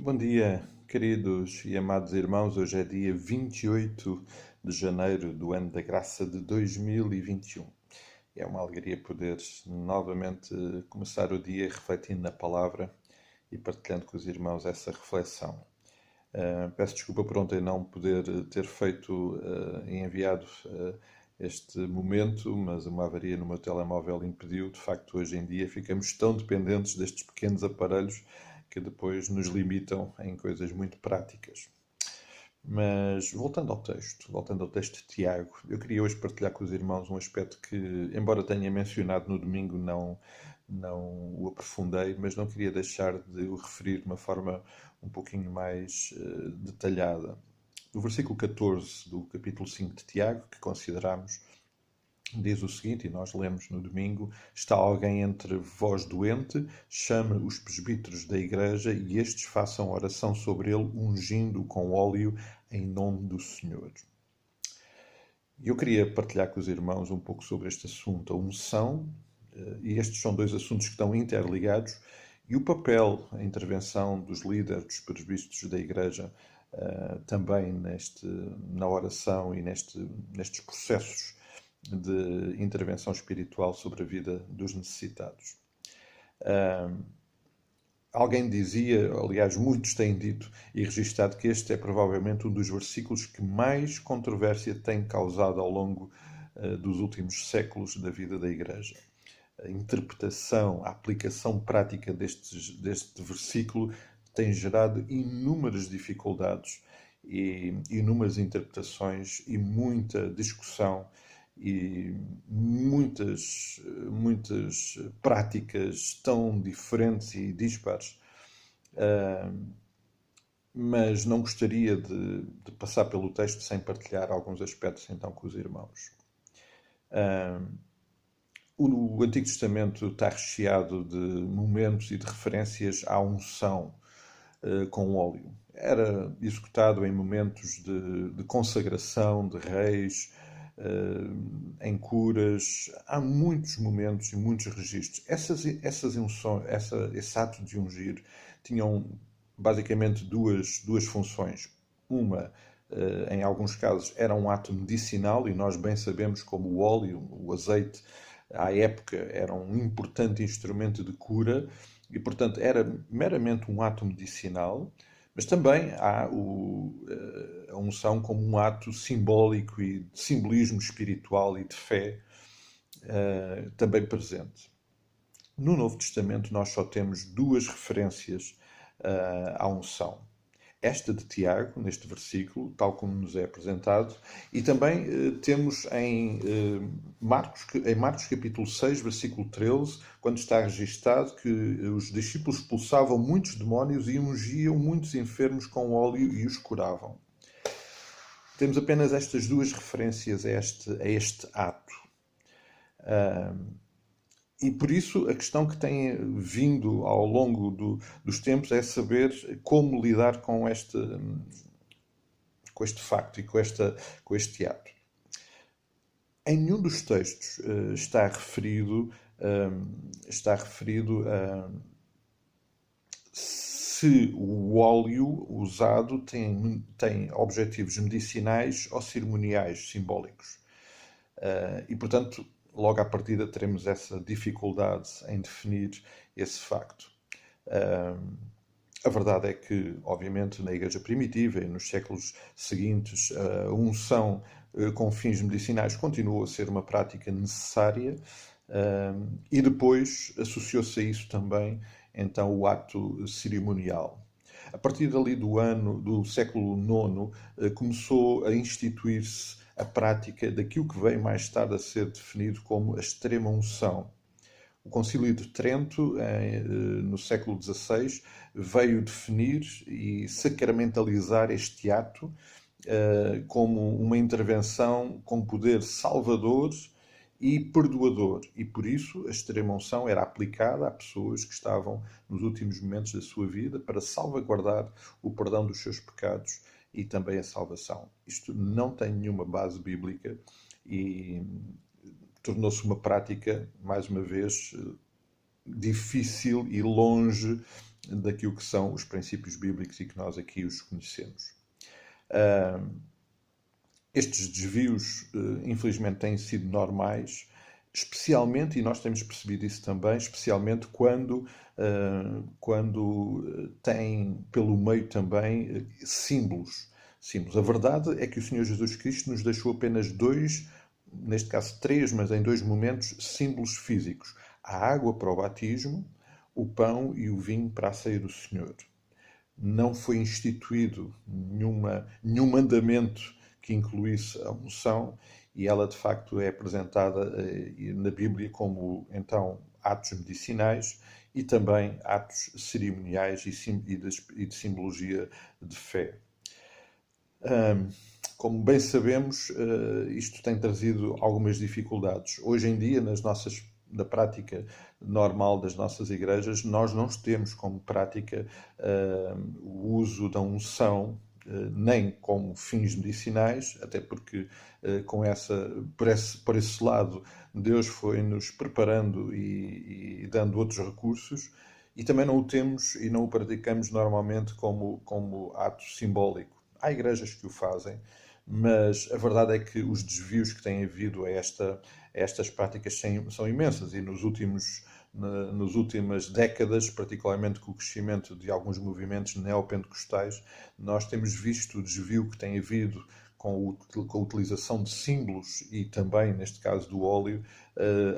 Bom dia, queridos e amados irmãos. Hoje é dia 28 de janeiro do ano da graça de 2021. É uma alegria poder novamente começar o dia refletindo na palavra e partilhando com os irmãos essa reflexão. Peço desculpa por ontem não poder ter feito e enviado este momento, mas uma avaria no meu telemóvel impediu. De facto, hoje em dia ficamos tão dependentes destes pequenos aparelhos que depois nos limitam em coisas muito práticas. Mas voltando ao texto de Tiago, eu queria hoje partilhar com os irmãos um aspecto que, embora tenha mencionado no domingo, não o aprofundei, mas não queria deixar de o referir de uma forma um pouquinho mais detalhada. No versículo 14 do capítulo 5 de Tiago, que consideramos, diz o seguinte, e nós lemos no domingo: está alguém entre vós doente, chame os presbíteros da igreja e estes façam oração sobre ele, ungindo-o com óleo em nome do Senhor. Eu queria partilhar com os irmãos um pouco sobre este assunto, a unção, e estes são dois assuntos que estão interligados, e o papel, a intervenção dos líderes, dos presbíteros da igreja, também na oração e nestes processos de intervenção espiritual sobre a vida dos necessitados. Alguém dizia, aliás, muitos têm dito e registado que este é provavelmente um dos versículos que mais controvérsia tem causado ao longo dos últimos séculos da vida da Igreja. A interpretação, a aplicação prática deste versículo tem gerado inúmeras dificuldades e inúmeras interpretações e muita discussão e muitas práticas tão diferentes e dispares, mas não gostaria de passar pelo texto sem partilhar alguns aspectos então com os irmãos. O Antigo Testamento está recheado de momentos e de referências à unção com óleo. Era executado em momentos de consagração de reis, em curas. Há muitos momentos e muitos registros. Essas unções, esse ato de ungir tinham basicamente duas funções. Uma, em alguns casos, era um ato medicinal, e nós bem sabemos como o óleo, o azeite, à época era um importante instrumento de cura, e portanto era meramente um ato medicinal. Mas também há a unção como um ato simbólico e de simbolismo espiritual e de fé também presente. No Novo Testamento nós só temos duas referências à unção. Esta de Tiago, neste versículo, tal como nos é apresentado, e também temos em Marcos capítulo 6, versículo 13, quando está registado que os discípulos expulsavam muitos demónios e ungiam muitos enfermos com óleo e os curavam. Temos apenas estas duas referências a este ato. E por isso a questão que tem vindo ao longo dos tempos é saber como lidar com este facto e com este ato. Em nenhum dos textos está referido se o óleo usado tem objetivos medicinais ou cerimoniais, simbólicos. E, portanto, logo à partida teremos essa dificuldade em definir esse facto. A verdade é que, obviamente, na Igreja primitiva e nos séculos seguintes, a unção com fins medicinais continuou a ser uma prática necessária, e depois associou-se a isso também então o ato cerimonial. A partir dali do século IX, começou a instituir-se a prática daquilo que veio mais tarde a ser definido como a extrema unção. O Concílio de Trento, no século XVI, veio definir e sacramentalizar este ato como uma intervenção com poder salvador e perdoador. E por isso a extrema-unção era aplicada a pessoas que estavam nos últimos momentos da sua vida para salvaguardar o perdão dos seus pecados e também a salvação. Isto não tem nenhuma base bíblica e tornou-se uma prática, mais uma vez, difícil e longe daquilo que são os princípios bíblicos e que nós aqui os conhecemos. Estes desvios, infelizmente, têm sido normais, especialmente, e nós temos percebido isso também, especialmente quando tem pelo meio também símbolos. A verdade é que o Senhor Jesus Cristo nos deixou apenas dois, neste caso três, mas em dois momentos, símbolos físicos. A água para o batismo, o pão e o vinho para a ceia do Senhor. Não foi instituído nenhum mandamento que incluísse a unção, e ela de facto é apresentada na Bíblia como então atos medicinais e também atos cerimoniais e de simbologia de fé. Como bem sabemos, isto tem trazido algumas dificuldades. Hoje em dia, na prática normal das nossas igrejas, nós não temos como prática o uso da unção, nem como fins medicinais, até porque por esse lado Deus foi nos preparando e dando outros recursos, e também não o temos e não o praticamos normalmente como ato simbólico. Há igrejas que o fazem, mas a verdade é que os desvios que têm havido a estas práticas são imensas, e nas últimas décadas, particularmente com o crescimento de alguns movimentos neopentecostais, nós temos visto o desvio que tem havido com a utilização de símbolos e também, neste caso, do óleo,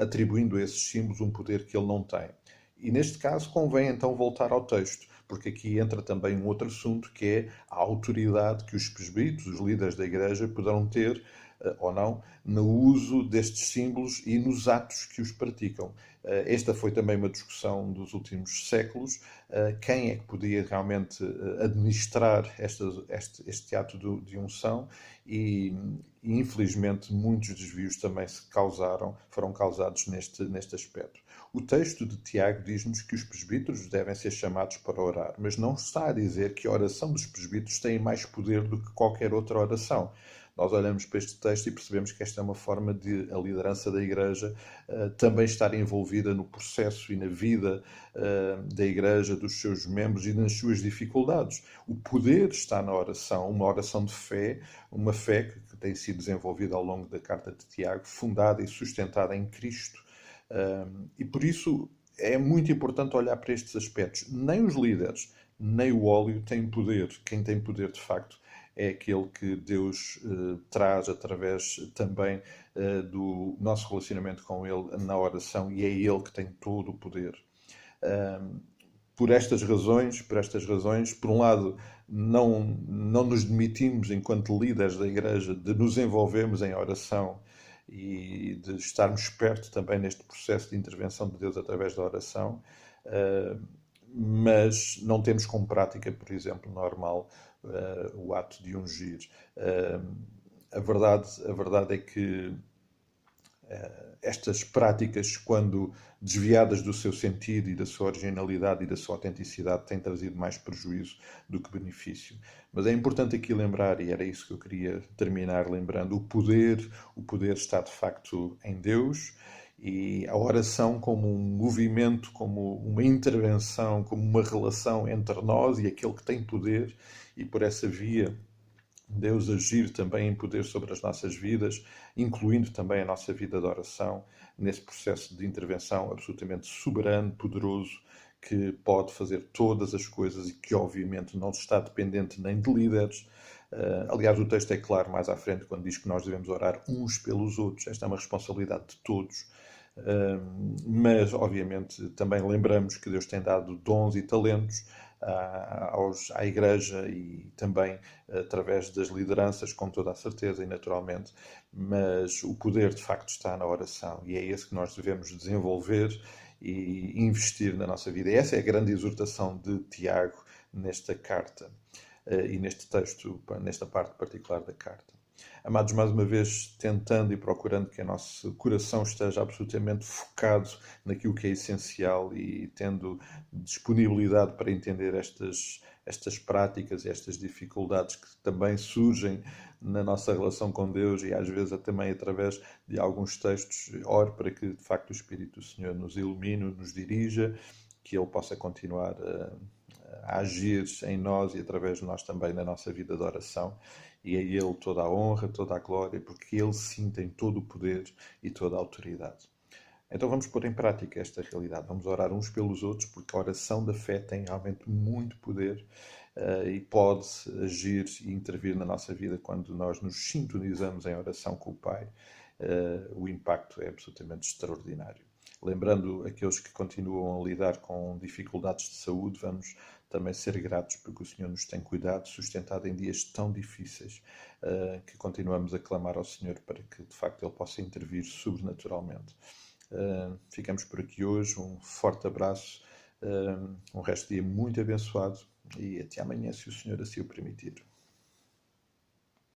atribuindo a esses símbolos um poder que ele não tem. E neste caso convém então voltar ao texto, porque aqui entra também um outro assunto, que é a autoridade que os presbíteros, os líderes da igreja, poderão ter ou não no uso destes símbolos e nos atos que os praticam. Esta foi também uma discussão dos últimos séculos. Quem é que podia realmente administrar este ato de unção? E infelizmente muitos desvios também foram causados neste aspecto. O texto de Tiago diz-nos que os presbíteros devem ser chamados para orar, mas não está a dizer que a oração dos presbíteros tem mais poder do que qualquer outra oração. Nós olhamos para este texto e percebemos que esta é uma forma de a liderança da Igreja também estar envolvida no processo e na vida da Igreja, dos seus membros e nas suas dificuldades. O poder está na oração, uma oração de fé, uma fé que tem sido desenvolvida ao longo da carta de Tiago, fundada e sustentada em Cristo. E por isso é muito importante olhar para estes aspectos. Nem os líderes, nem o óleo têm poder. Quem tem poder, de facto, é aquele que Deus traz através também do nosso relacionamento com Ele na oração, e é Ele que tem todo o poder. Por estas razões, por um lado, não nos demitimos, enquanto líderes da Igreja, de nos envolvermos em oração e de estarmos perto também neste processo de intervenção de Deus através da oração, mas não temos como prática, por exemplo, normal, o ato de ungir. A verdade é que estas práticas, quando desviadas do seu sentido e da sua originalidade e da sua autenticidade, têm trazido mais prejuízo do que benefício. Mas é importante aqui lembrar, e era isso que eu queria terminar lembrando, o poder está de facto em Deus, e a oração como um movimento, como uma intervenção, como uma relação entre nós e aquele que tem poder, e por essa via Deus agir também em poder sobre as nossas vidas, incluindo também a nossa vida de oração, nesse processo de intervenção absolutamente soberano, poderoso, que pode fazer todas as coisas e que obviamente não está dependente nem de líderes. Aliás, o texto é claro mais à frente quando diz que nós devemos orar uns pelos outros. Esta é uma responsabilidade de todos. Mas, obviamente, também lembramos que Deus tem dado dons e talentos à Igreja e também através das lideranças, com toda a certeza e naturalmente, mas o poder de facto está na oração, e é esse que nós devemos desenvolver e investir na nossa vida. E essa é a grande exortação de Tiago nesta carta e neste texto, nesta parte particular da carta. Amados, mais uma vez, tentando e procurando que o nosso coração esteja absolutamente focado naquilo que é essencial e tendo disponibilidade para entender estas práticas e estas dificuldades que também surgem na nossa relação com Deus, e às vezes também através de alguns textos. Oro para que, de facto, o Espírito do Senhor nos ilumine, nos dirija, que Ele possa continuar a agir em nós e através de nós também na nossa vida de oração. E a Ele toda a honra, toda a glória, porque Ele sim tem todo o poder e toda a autoridade. Então vamos pôr em prática esta realidade. Vamos orar uns pelos outros, porque a oração da fé tem realmente muito poder e pode agir e intervir na nossa vida quando nós nos sintonizamos em oração com o Pai. O impacto é absolutamente extraordinário. Lembrando aqueles que continuam a lidar com dificuldades de saúde, vamos também ser gratos porque o Senhor nos tem cuidado, sustentado em dias tão difíceis, que continuamos a clamar ao Senhor para que, de facto, Ele possa intervir sobrenaturalmente. Ficamos por aqui hoje. Um forte abraço, um resto de dia muito abençoado e até amanhã, se o Senhor assim o permitir.